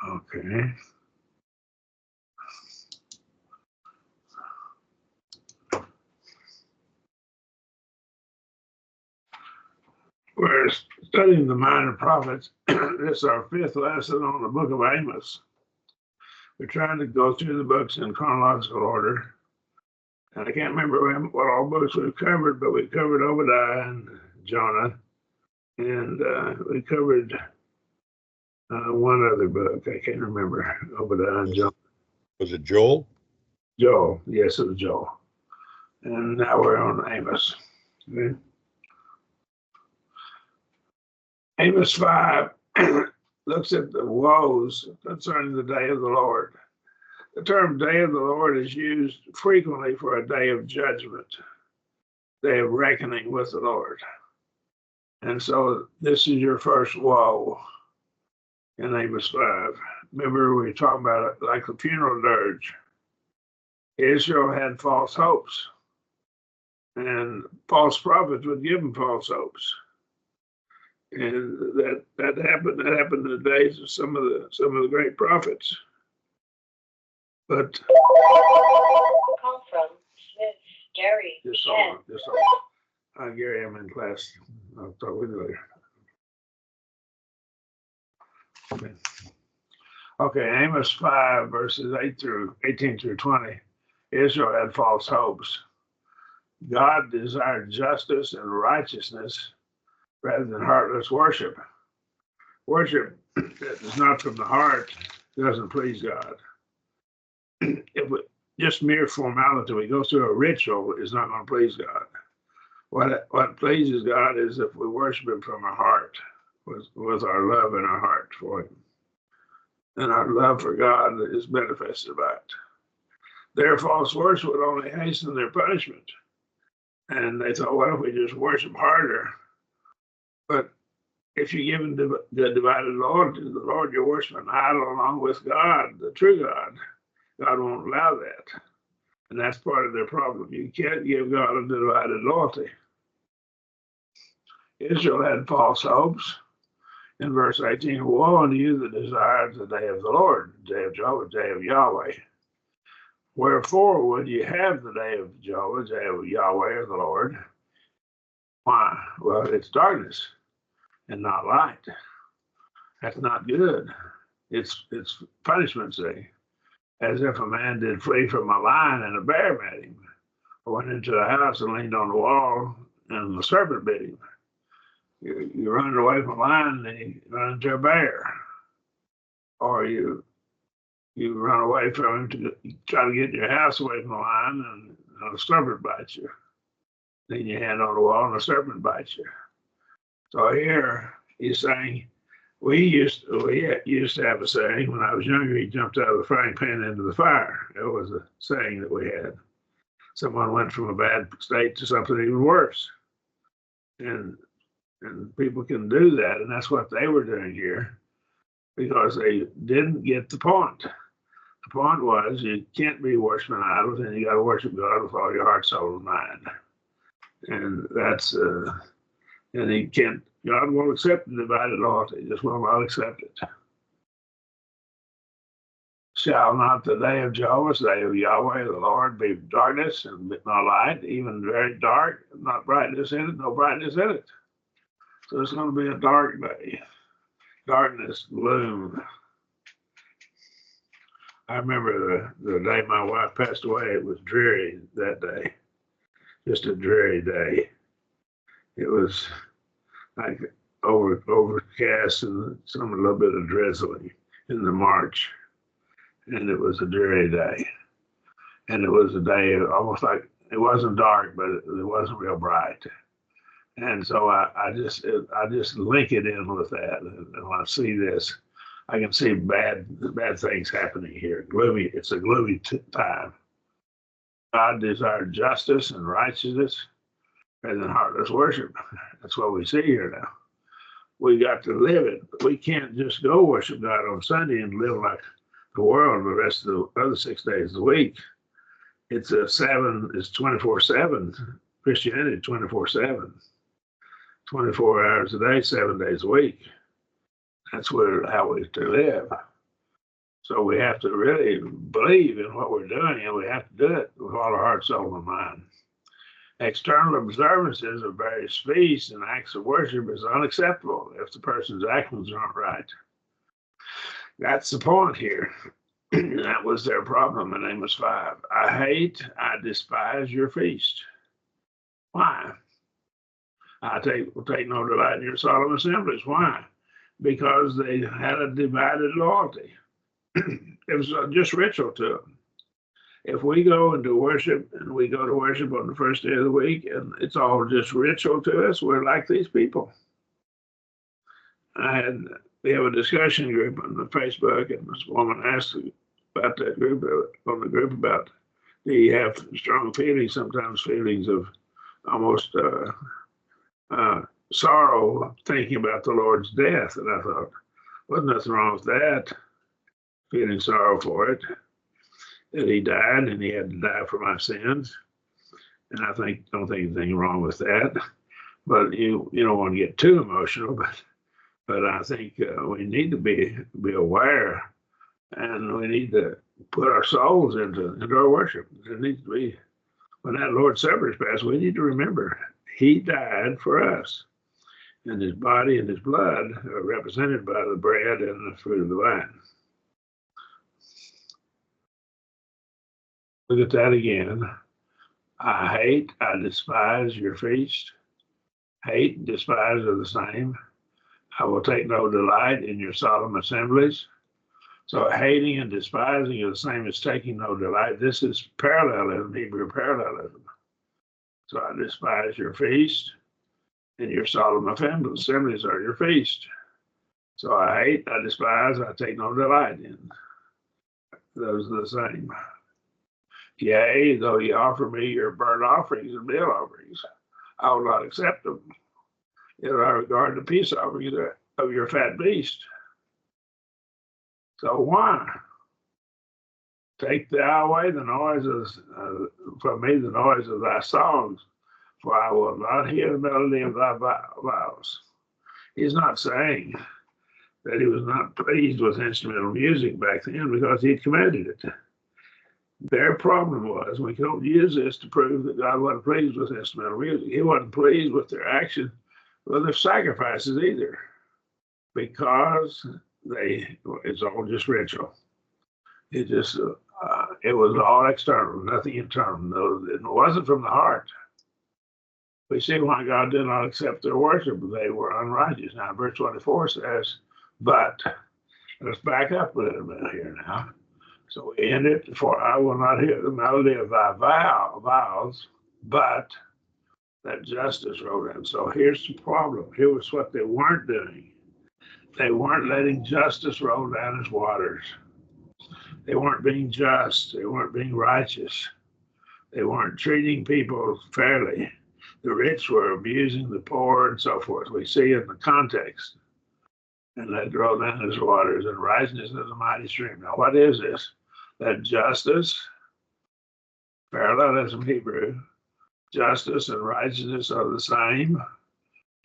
Okay. We're studying the minor prophets. This is our fifth lesson on the book of Amos. We're trying to go through the books in chronological order. And I can't remember what all books we've covered, but we covered Obadiah and Jonah. And we covered one other book. I can't remember. Obadiah and Jonah. Was it Joel? Joel. Yes, it was Joel. And now we're on Amos. Okay. Amos 5 looks at the woes concerning the day of the Lord. The term day of the Lord is used frequently for a day of judgment, day of reckoning with the Lord. And so this is your first woe in Amos 5. Remember, we talked about it like the funeral dirge. Israel had false hopes, and false prophets would give them false hopes. And that happened. That happened in the days of some of the great prophets. But call from Smith, Gary. Just hold on. Hi, Gary. I'm in class. I'll talk with you later. Okay, Amos 5 verses 18 through 20. Israel had false hopes. God desired justice and righteousness rather than heartless worship. Worship that is not from the heart doesn't please God. If we, just mere formality, we go through a ritual, is not going to please God. What pleases God is if we worship Him from our heart, with our love in our heart for Him. And our love for God is manifested by it. Their false worship would only hasten their punishment. And they thought, well, if we just worship harder. But if you give Him the divided loyalty to the Lord, you're worshiping an idol along with God, the true God. God won't allow that. And that's part of their problem. You can't give God a divided loyalty. Israel had false hopes. In verse 18, woe unto you that desire the day of the Lord, the day of Jehovah, the day of Yahweh. Wherefore would you have the day of Jehovah, the day of Yahweh or the Lord? Why? Well, it's darkness and not light. That's not good. It's punishment's day. As if a man did flee from a lion and a bear met him, or went into a house and leaned on the wall and the serpent bit him. You run away from a lion and you run into a bear, or you run away from him to try to get your house away from the lion and a serpent bites you. Then you hand on the wall and a serpent bites you. So here he's saying, we used to have a saying when I was younger, he jumped out of the frying pan into the fire. It was a saying that we had. Someone went from a bad state to something even worse. And people can do that, and that's what they were doing here, because they didn't get the point. The point was you can't be worshiping idols, and you got to worship God with all your heart, soul, and mind. And that's and he can't. God won't accept the divided loyalty; he just will not accept it. Shall not the day of Jehovah, the day of Yahweh, the Lord, be darkness and not light, even very dark, not brightness in it, no brightness in it. So it's going to be a dark day, darkness, gloom. I remember the day my wife passed away, it was dreary that day, just a dreary day. It was like overcast and a little bit of drizzling in the March. And it was a dreary day. And it was a day almost like, it wasn't dark, but it wasn't real bright. And so I just link it in with that. And when I see this, I can see bad things happening here. Gloomy. It's a gloomy time. God desired justice and righteousness rather than heartless worship. That's what we see here now. We got to live it. But we can't just go worship God on Sunday and live like the world the rest of the other 6 days of the week. It's 24/7. Christianity 24/7. 24 hours a day, 7 days a week. That's how we to live. So we have to really believe in what we're doing, and we have to do it with all our heart, soul, and mind. External observances of various feasts and acts of worship is unacceptable if the person's actions aren't right. That's the point here. That was their problem in Amos 5. I despise your feast. Why? Will take no delight in your solemn assemblies. Why? Because they had a divided loyalty. It was just ritual to them. If we go and do worship, and we go to worship on the first day of the week, and it's all just ritual to us, we're like these people. We have a discussion group on the Facebook, and this woman asked about that group, on the group about, do you have strong feelings, sometimes feelings of almost sorrow thinking about the Lord's death? And I thought, wasn't nothing wrong with that, feeling sorrow for it, that he died and he had to die for my sins. And I don't think anything wrong with that. But you don't want to get too emotional, but I think we need to be aware, and we need to put our souls into our worship. There needs to be, when that Lord's Supper is passed, we need to remember he died for us, and his body and his blood are represented by the bread and the fruit of the vine. Look at that again. I despise your feast. Hate and despise are the same. I will take no delight in your solemn assemblies. So hating and despising are the same as taking no delight. This is parallelism, Hebrew parallelism. So I despise your feast, and your solemn assemblies are your feast. So I despise, I take no delight in. Those are the same. Yea, though you offer me your burnt offerings and meal offerings, I will not accept them. Yet I regard the peace offerings of your fat beast. So why? Take thou away the noise from me, the noise of thy songs, for I will not hear the melody of thy vows. He's not saying that he was not pleased with instrumental music back then because he had commanded it. Their problem was we don't use this to prove that God wasn't pleased with instrumental music. He wasn't pleased with their action, with their sacrifices either, because it's all just ritual. It was all external, nothing internal. No, it wasn't from the heart. We see why God did not accept their worship. They were unrighteous. Now, verse 24 says, but let's back up a little bit here now. So we end it, for I will not hear the melody of thy vows, but that justice wrote in. So here's the problem. Here was what they weren't doing. They weren't letting justice roll down as waters. They weren't being just. They weren't being righteous. They weren't treating people fairly. The rich were abusing the poor and so forth. We see in the context. And let roll down as waters, and righteousness as a mighty stream. Now, what is this? That justice, parallelism Hebrew, justice and righteousness are the same.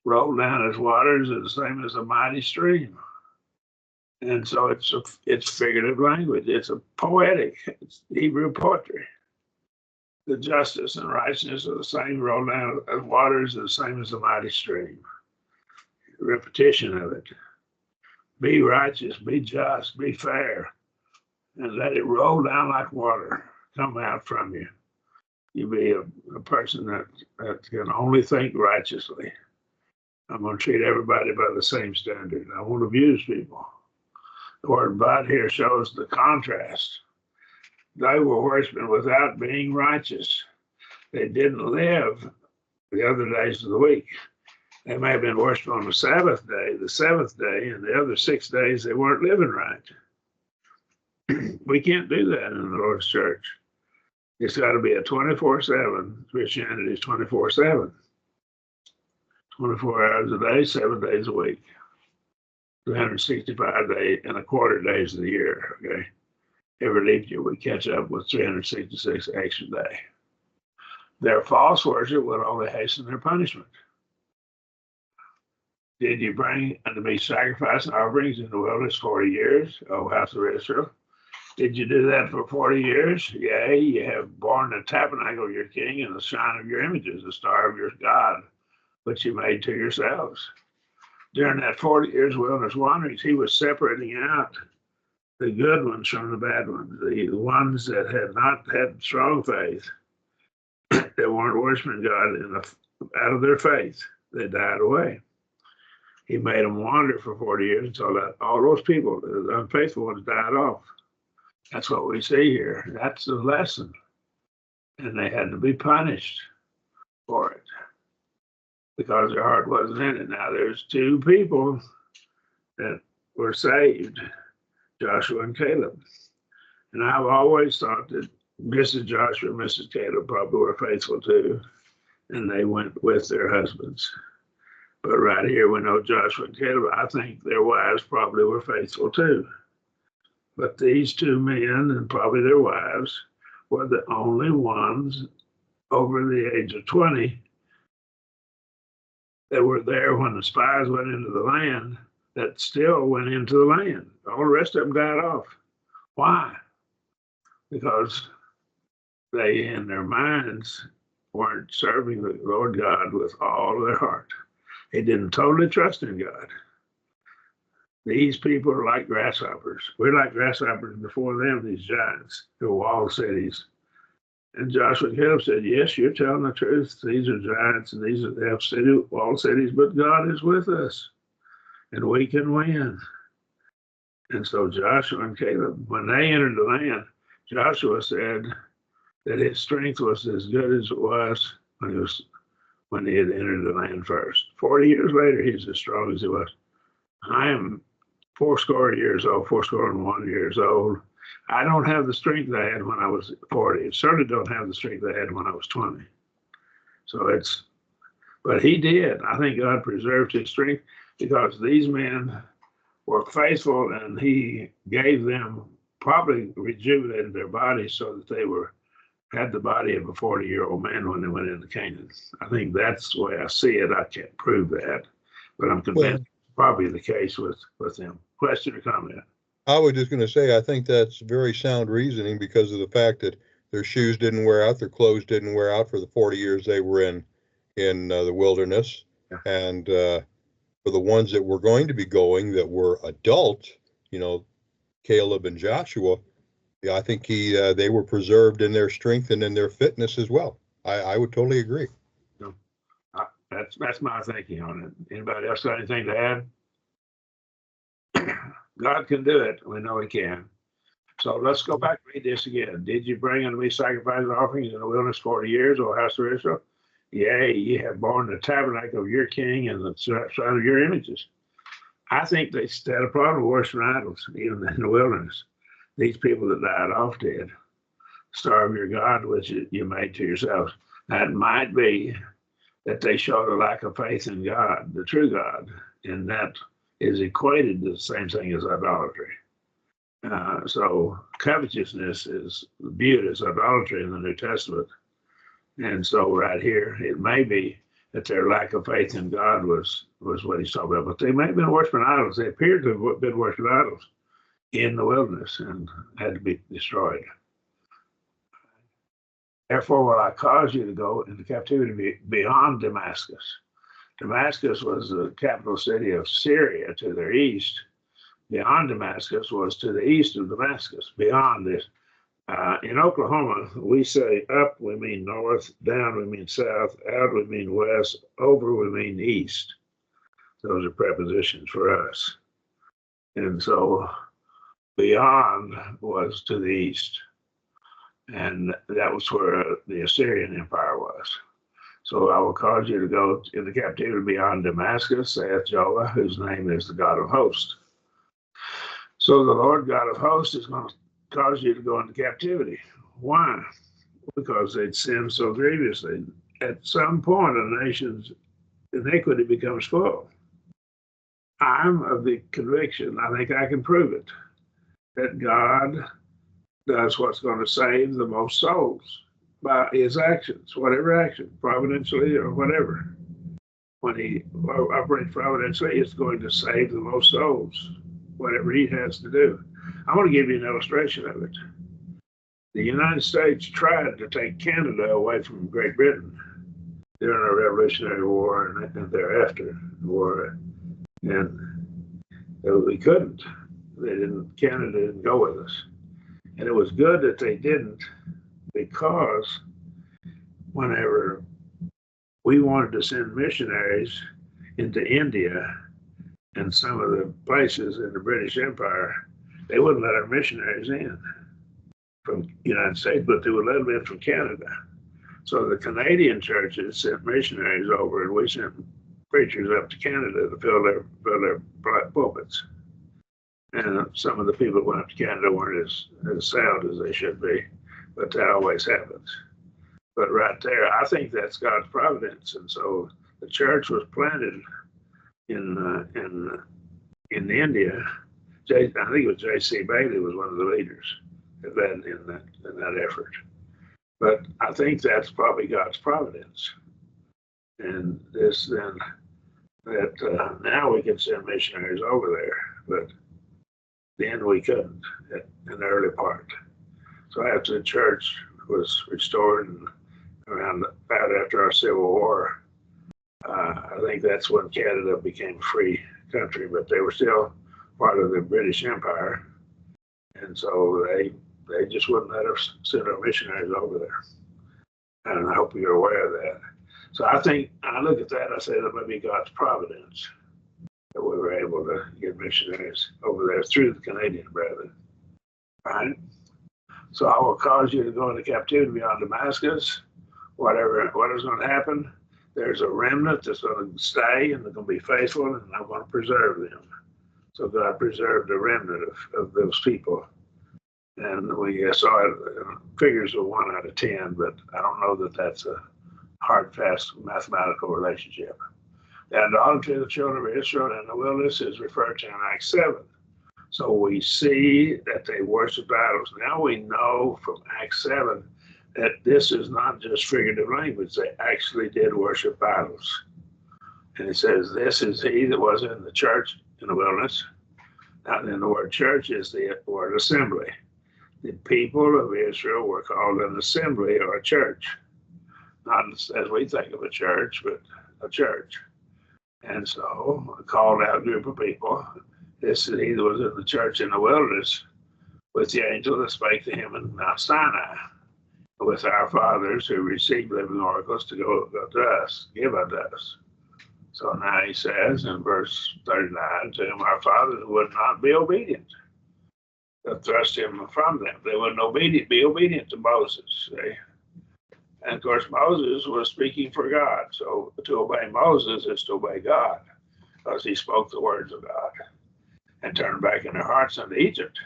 Roll down as waters is the same as a mighty stream. And so it's figurative language. It's a poetic, it's Hebrew poetry. The justice and righteousness are the same. Roll down as waters is the same as a mighty stream. Repetition of it. Be righteous, be just, be fair, and let it roll down like water, come out from you. You be a person that can only think righteously. I'm going to treat everybody by the same standard. I won't abuse people. The word but here shows the contrast. They were worshiping without being righteous. They didn't live the other days of the week. They may have been worshiping on the seventh day, and the other 6 days they weren't living right. We can't do that in the Lord's church. It's got to be a 24/7. Christianity is 24/7. 24 hours a day, 7 days a week. 365 days and a quarter days of the year, okay? Every leap year we catch up with 366 extra day. Their false worship will only hasten their punishment. Did you bring unto me sacrifice and offerings in the wilderness 40 years, O house of Israel? Did you do that for 40 years? Yea, you have borne the tabernacle of your king and the sign of your images, the star of your God, which you made to yourselves. During that 40 years wilderness wanderings, he was separating out the good ones from the bad ones, the ones that had not had strong faith, that weren't worshiping God out of their faith. They died away. He made them wander for 40 years until all those people, the unfaithful ones, died off. That's what we see here. That's the lesson. And they had to be punished for it because their heart wasn't in it. Now, there's two people that were saved, Joshua and Caleb. And I've always thought that Mrs. Joshua and Mrs. Caleb probably were faithful too, and they went with their husbands. But right here, we know Joshua and Caleb, I think their wives probably were faithful too. But these two men and probably their wives were the only ones over the age of 20 that were there when the spies went into the land that still went into the land. All the rest of them died off. Why? Because they, in their minds, weren't serving the Lord God with all of their heart. They didn't totally trust in God. These people are like grasshoppers. We're like grasshoppers before them, these giants who walled cities. And Joshua and Caleb said, yes, you're telling the truth. These are giants and they have walled cities, but God is with us and we can win. And so Joshua and Caleb, when they entered the land, Joshua said that his strength was as good as it was when he had entered the land first. 40 years later, he's as strong as he was. I am fourscore years old, 81 years old. I don't have the strength I had when I was 40. I certainly don't have the strength I had when I was 20. But he did. I think God preserved his strength because these men were faithful and he gave them, probably rejuvenated their bodies so that they had the body of a 40-year-old man when they went into Canaan. I think that's the way I see it. I can't prove that, but I'm convinced it's probably the case with them. Question or comment? I was just going to say, I think that's very sound reasoning because of the fact that their shoes didn't wear out, their clothes didn't wear out for the 40 years they were in the wilderness. Yeah. And for the ones that were going to be going that were adult, Caleb and Joshua, I think they were preserved in their strength and in their fitness as well. I would totally agree. No, that's my thinking on it. Anybody else got anything to add? God can do it. We know he can. So let's go back and read this again. Did you bring unto me sacrifice and offerings in the wilderness 40 years, O house of Israel? Yea, ye have borne the tabernacle of your king and the son of your images. I think they had a problem worshiping idols, even in the wilderness. These people that died off did. Star of your God, which you made to yourselves. That might be that they showed a lack of faith in God, the true God, and that is equated to the same thing as idolatry. So covetousness is viewed as idolatry in the New Testament. And so right here, it may be that their lack of faith in God was what he's talking about. But they may have been worshiping idols. They appear to have been worshiping idols in the wilderness and had to be destroyed. Therefore, will I cause you to go into captivity beyond Damascus. Damascus was the capital city of Syria to their east. Beyond Damascus was to the east of Damascus, beyond this. In Oklahoma, we say up, we mean north, down, we mean south, out, we mean west, over, we mean east. Those are prepositions for us. And so beyond was to the east. And that was where the Assyrian Empire was. So I will cause you to go into captivity beyond Damascus, saith Jehovah, whose name is the God of hosts. So the Lord God of hosts is going to cause you to go into captivity. Why? Because they'd sinned so grievously. At some point, a nation's iniquity becomes full. I'm of the conviction, I think I can prove it, that God does what's going to save the most souls by his actions, whatever action, providentially or whatever. When he operates providentially, it's going to save the most souls, whatever he has to do. I want to give you an illustration of it. The United States tried to take Canada away from Great Britain during the Revolutionary War and thereafter the war, and we couldn't. Canada didn't go with us. And it was good that they didn't, because whenever we wanted to send missionaries into India and some of the places in the British Empire, they wouldn't let our missionaries in from the United States, but they would let them in from Canada. So the Canadian churches sent missionaries over, and we sent preachers up to Canada to fill their pulpits. And some of the people that went up to Canada weren't as sound as they should be, but that always happens. But right there, I think that's God's providence. And so the church was planted in India. I think it was J.C. Bailey was one of the leaders in that effort. But I think that's probably God's providence. And this then that now we can send missionaries over there, but then we couldn't in the early part. So after the church was restored and around after our Civil War, I think that's when Canada became a free country, but they were still part of the British Empire, and so they just wouldn't let us send our missionaries over there. And I hope you're aware of that. So I think I look at that, I say that might be God's providence that we were able to get missionaries over there through the Canadian brethren. Right? So I will cause you to go into captivity beyond Damascus. What is going to happen? There's a remnant that's going to stay and they're going to be faithful, and I'm going to preserve them. So God preserved the remnant of those people. And we saw it in figures of 1 out of 10, but I don't know that that's a hard, fast mathematical relationship. The idolatry of the children of Israel in the wilderness is referred to in Acts 7. So we see that they worship idols. Now we know from Acts 7 that this is not just figurative language. They actually did worship idols. And it says, this is he that was in the church in the wilderness. Now, then the word church is the word assembly. The people of Israel were called an assembly or a church. Not as we think of a church, but a church. And so a called out group of people. This is he that was in the church in the wilderness with the angel that spake to him in Mount Sinai, with our fathers who received living oracles to go to us, give unto us. So now he says in verse 39, to whom our fathers would not be obedient. They'll thrust him from them. They wouldn't be obedient to Moses. See? And of course, Moses was speaking for God. So to obey Moses is to obey God, because he spoke the words of God and turned back in their hearts unto Egypt,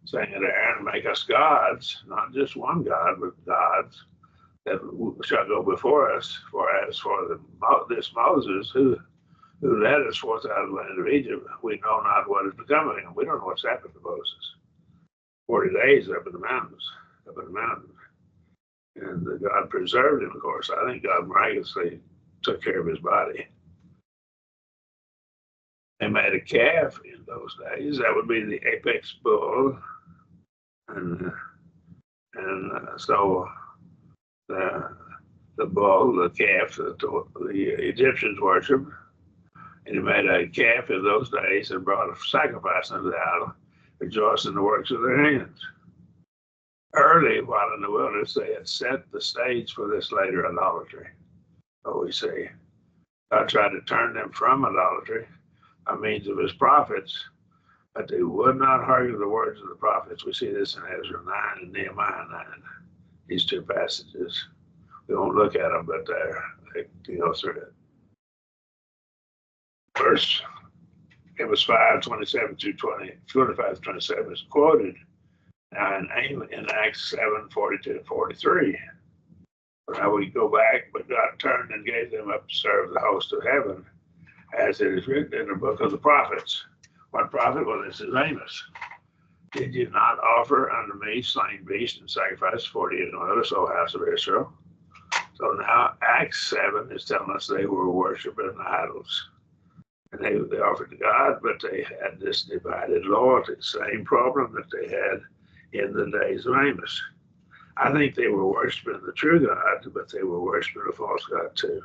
saying to Aaron, make us gods, not just one God, but gods that shall go before us. For as for this Moses who led us forth out of the land of Egypt, we know not what has become of him. We don't know what's happened to Moses. 40 days up in the mountains. And God preserved him, of course. I think God miraculously took care of his body. They made a calf in those days. That would be the apex bull. And so the bull, the calf that the Egyptians worshiped, and he made a calf in those days and brought a sacrifice unto the idol, rejoicing in the works of their hands. Early, while in the wilderness, they had set the stage for this later idolatry. So we see God tried to turn them from idolatry by means of his prophets, but they would not hearken to the words of the prophets. We see this in Ezra 9 and Nehemiah 9, these two passages. We won't look at them, but they go through it. Verse Amos 5, 27 through 25 to 27 is quoted in Acts 7, 42 and 43. Now we go back, but God turned and gave them up to serve the host of heaven, as it is written in the book of the prophets. What prophet? Well, this is Amos. Did you not offer unto me slain beasts and sacrifice 40 years and others, O house of Israel? So now Acts 7 is telling us they were worshiping idols. and they offered to God, but they had this divided loyalty, same problem that they had in the days of Amos. I think they were worshiping the true God, but they were worshiping a false God too.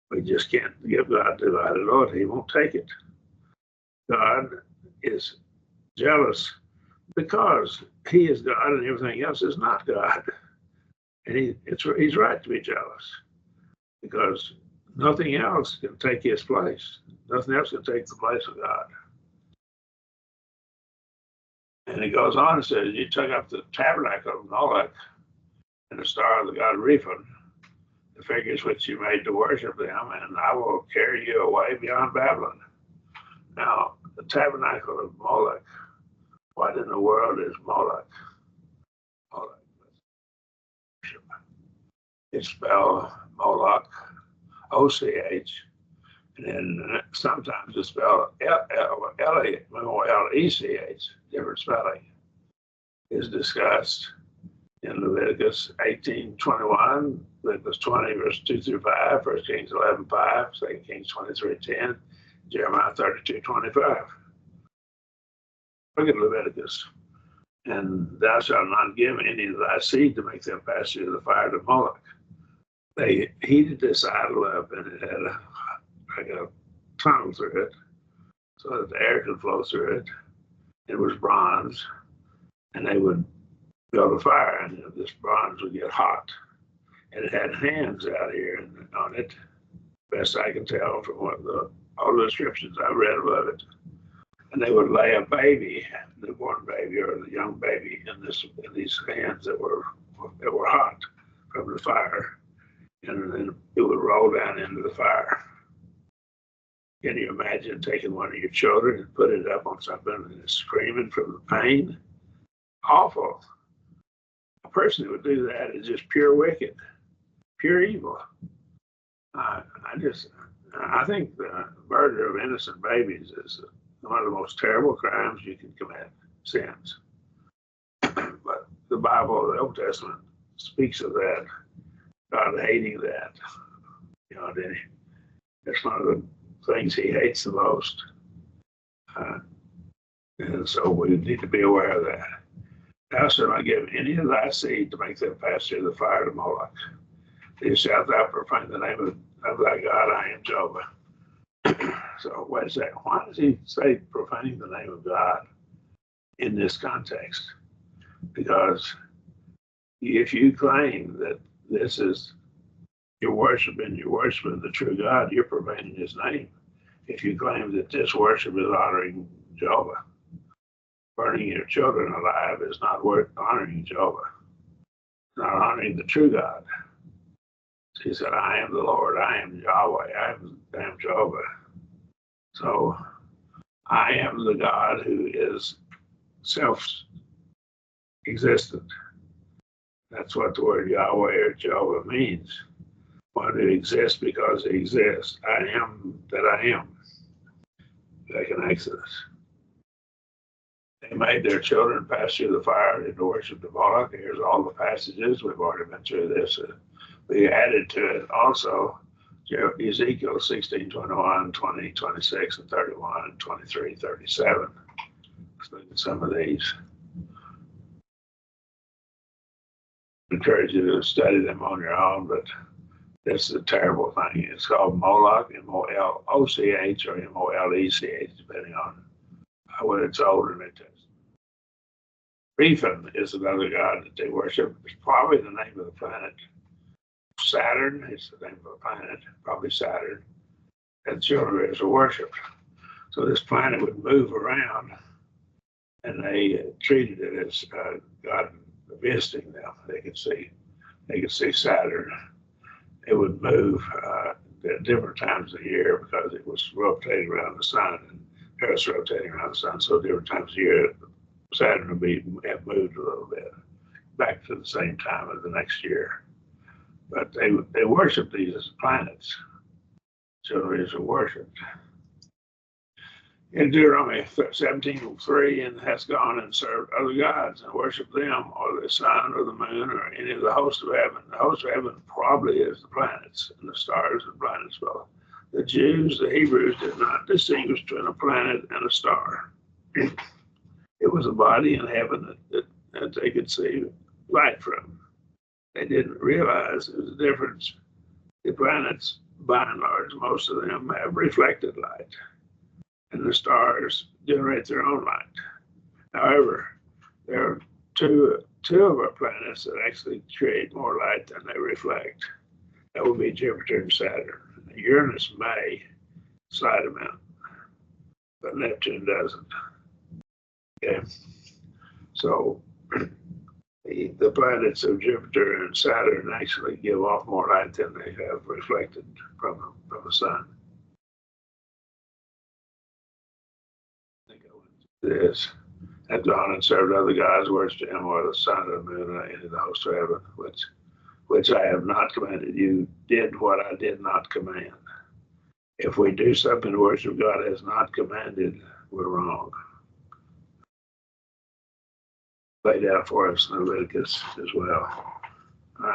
We just can't give God divided loyalty. He won't take it. God is jealous because he is God and everything else is not God. And he's right to be jealous because nothing else can take his place. Nothing else can take the place of God. And he goes on and says, you took up the tabernacle of Moloch and the star of the god Rephan, the figures which you made to worship them, and I will carry you away beyond Babylon. Now, the tabernacle of Moloch, what in the world is Moloch? Moloch. It's spelled Moloch, O-C-H, and then sometimes it's spelled L-E-C-H, different spelling, is discussed in Leviticus 18:21, Leviticus 20, verse 2 through 5, 1 Kings 11:5, 2 Kings 23:10, Jeremiah 32:25. Look at Leviticus. And thou shalt not give any of thy seed to make them pass through the fire to Moloch. They heated this idol up, and it had like a tunnel through it so that the air could flow through it. It was bronze, and they would build a fire, and this bronze would get hot. And it had hands out here on it, best I can tell from all the descriptions I've read about it. And they would lay a baby, newborn baby or the young baby, in these hands that were hot from the fire, and then it would roll down into the fire. Can you imagine taking one of your children and put it up on something and it's screaming from the pain? Awful. A person who would do that is just pure wicked, pure evil. I think the murder of innocent babies is one of the most terrible crimes you can commit, sins. But the Bible, the Old Testament, speaks of that, God hating that. You know, that's one of the things he hates the most. And so we need to be aware of that. Thou shalt not give any of thy seed to make them pass through the fire to Moloch. Thou shalt thou profane the name of thy God, I am Jehovah. So wait a second. Why does he say profaning the name of God in this context? Because if you claim that this is you're worshiping the true God, you're profaning his name. If you claim that this worship is honoring Jehovah, burning your children alive is not worth honoring Jehovah, not honoring the true God. So he said, I am the Lord, I am Yahweh, I am Jehovah. So I am the God who is self-existent. That's what the word Yahweh or Jehovah means. One who exists because he exists. I am that I am. Back in Exodus. They made their children pass through the fire to worship the Moloch. Here's all the passages. We've already been through this. We added to it also Ezekiel 16:21, 20, 26, and 31, 23, 37. Let's look at some of these. I encourage you to study them on your own, but this is a terrible thing. It's called Moloch, M-O-L-O-C-H or M-O-L-E-C-H, depending on whether it's old or New Testament. Rephan is another god that they worship. It's probably the name of the planet. Saturn is the name of the planet, probably Saturn, that children is worshipped. So this planet would move around, and they treated it as God visiting them. They could see Saturn. It would move at different times of the year because it was rotating around the sun, and Earth's rotating around the sun. So different times of year, Saturn would have moved a little bit back to the same time of the next year. But they worship these as planets. Children is worshipped. In Deuteronomy 17:3, and has gone and served other gods and worshiped them, or the sun, or the moon, or any of the host of heaven. The host of heaven probably is the planets and the stars and planets. Well, the Jews, the Hebrews, did not distinguish between a planet and a star. It was a body in heaven that they could see light from. They didn't realize there was a difference. The planets, by and large, most of them have reflected light, and the stars generate their own light. However, there are two of our planets that actually create more light than they reflect. That would be Jupiter and Saturn. Uranus may slight amount, but Neptune doesn't. Okay, so the planets of Jupiter and Saturn actually give off more light than they have reflected from the sun. I think I went through this. Had gone and served other gods, worshipped him or the sun or the moon or any of the hosts of heaven, which I have not commanded. You did what I did not command. If we do something to worship God has not commanded, we're wrong. Laid out for us in Leviticus as well.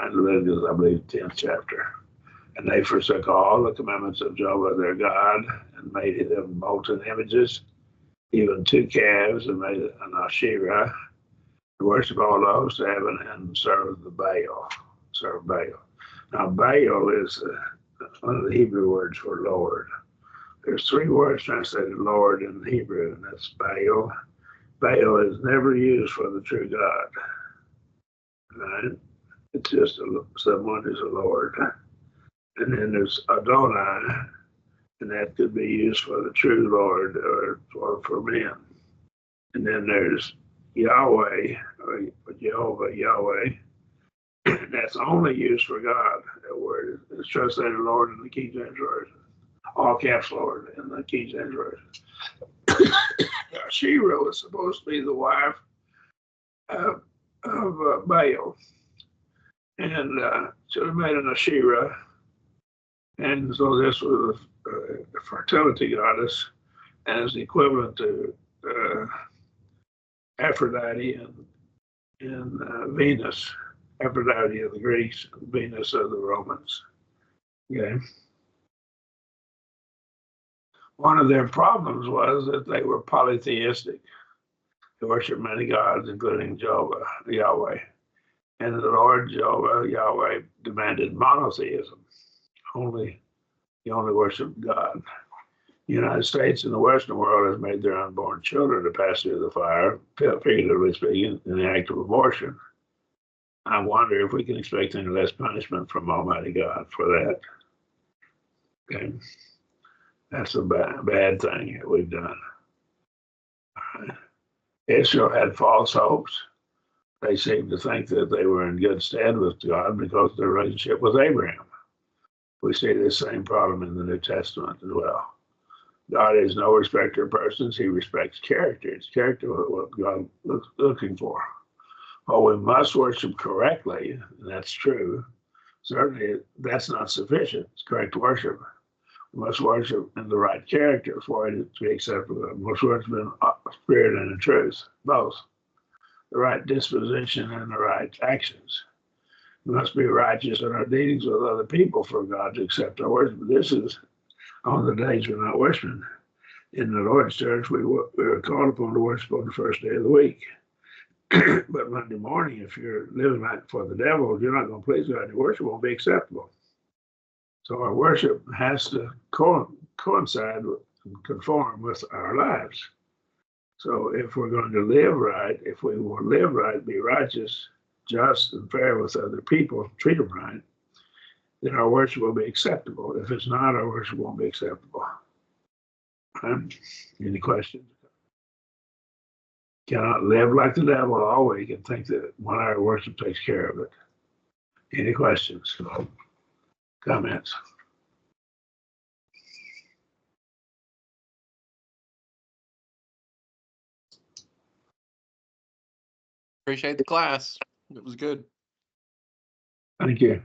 In Leviticus, I believe, 10th chapter. And they forsook all the commandments of Jehovah their God and made them molten images, even 2 calves, and made an Asherah, to worship all those to heaven and serve the Baal. Serve Baal. Now, Baal is one of the Hebrew words for Lord. There's 3 words translated Lord in Hebrew, and that's Baal. Baal is never used for the true God. Right? It's just someone who's a Lord. And then there's Adonai, and that could be used for the true Lord or for men. And then there's Yahweh, or Jehovah, Yahweh. That's only used for God. That word is translated Lord in the King James Version. All caps Lord in the King James Version. Shira was supposed to be the wife of Baal. And so they made an Asherah. And so this was a fertility goddess as the equivalent to Aphrodite and Venus. Aphrodite of the Greeks, Venus of the Romans. Okay. One of their problems was that they were polytheistic. They worshiped many gods, including Jehovah, Yahweh. And the Lord Jehovah, Yahweh, demanded monotheism. He only worshiped God. The United States and the Western world has made their unborn children to pass through the fire, figuratively speaking, in the act of abortion. I wonder if we can expect any less punishment from Almighty God for that. Okay. That's a bad thing that we've done. Israel had false hopes. They seemed to think that they were in good stead with God because of their relationship with Abraham. We see this same problem in the New Testament as well. God is no respecter of persons. He respects character. It's character what God is looking for. Well, we must worship correctly, and that's true. Certainly, that's not sufficient. It's correct worship. We must worship in the right character for it to be acceptable. We must worship in spirit and in truth, both. The right disposition and the right actions. We must be righteous in our dealings with other people for God to accept our worship. This is on the days we're not worshiping. In the Lord's church, we were called upon to worship on the first day of the week. But Monday morning, if you're living like for the devil, you're not going to please God. Your worship won't be acceptable. So our worship has to coincide and conform with our lives. So if we're going to live right, if we will live right, be righteous, just, and fair with other people, treat them right, then our worship will be acceptable. If it's not, our worship won't be acceptable. Any questions? Cannot live like the devil all week and think that 1 hour of worship takes care of it. Any questions? Comments? Appreciate the class. It was good. Thank you.